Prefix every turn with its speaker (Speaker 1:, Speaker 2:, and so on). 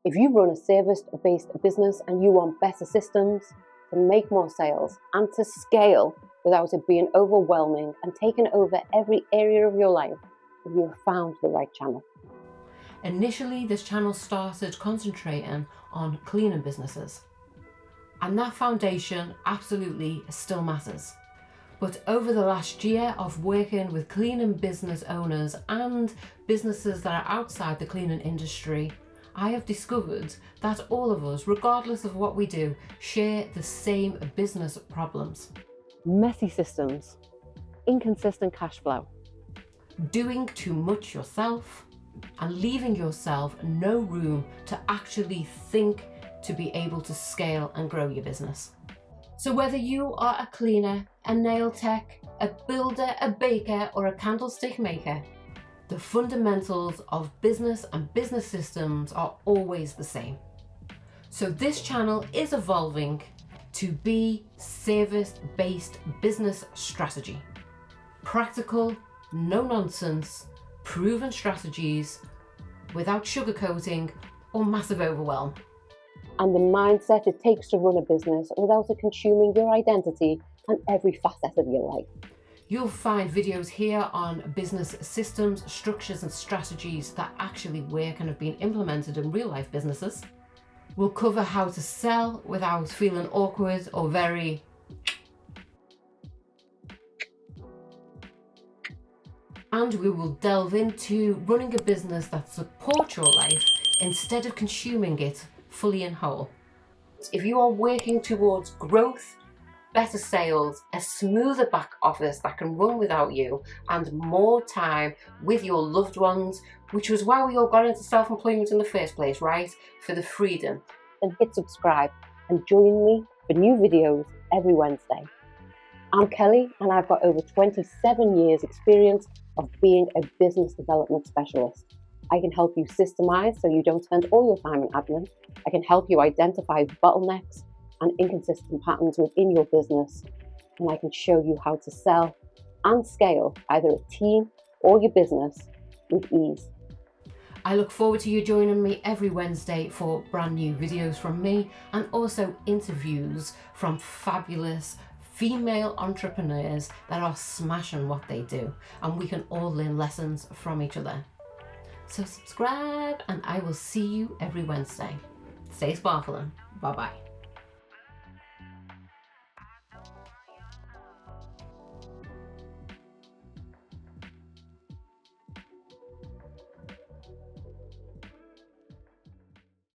Speaker 1: If you run a service-based business and you want better systems to make more sales and to scale without it being overwhelming and taking over every area of your life, you have found the right channel.
Speaker 2: Initially, this channel started concentrating on cleaning businesses, and that foundation absolutely still matters. But over the last year of working with cleaning business owners and businesses that are outside the cleaning industry, I have discovered that all of us, regardless of what we do, share the same business problems.
Speaker 1: Messy systems, inconsistent cash flow,
Speaker 2: doing too much yourself, and leaving yourself no room to actually think to be able to scale and grow your business. So whether you are a cleaner, a nail tech, a builder, a baker, or a candlestick maker, the fundamentals of business and business systems are always the same. So this channel is evolving to be service-based business strategy. Practical, no nonsense, proven strategies without sugarcoating or massive overwhelm.
Speaker 1: and the mindset it takes to run a business without it consuming your identity and every facet of your life.
Speaker 2: You'll find videos here on business systems, structures and strategies that actually work and have been implemented in real life businesses. We'll cover how to sell without feeling awkward or very and we will delve into running a business that supports your life instead of consuming it fully and whole. If you are working towards growth, better sales, a smoother back office that can run without you, and more time with your loved ones, which was why we all got into self-employment in the first place, right? For the freedom.
Speaker 1: Then hit subscribe and join me for new videos every Wednesday. I'm Kelly and I've got over 27 years experience of being a business development specialist. I can help you systemize so you don't spend all your time in admin. I can help you identify bottlenecks and inconsistent patterns within your business. And I can show you how to sell and scale either a team or your business with ease.
Speaker 2: I look forward to you joining me every Wednesday for brand new videos from me and also interviews from fabulous female entrepreneurs that are smashing what they do, and we can all learn lessons from each other. So subscribe and I will see you every Wednesday. Stay sparkling. Bye bye.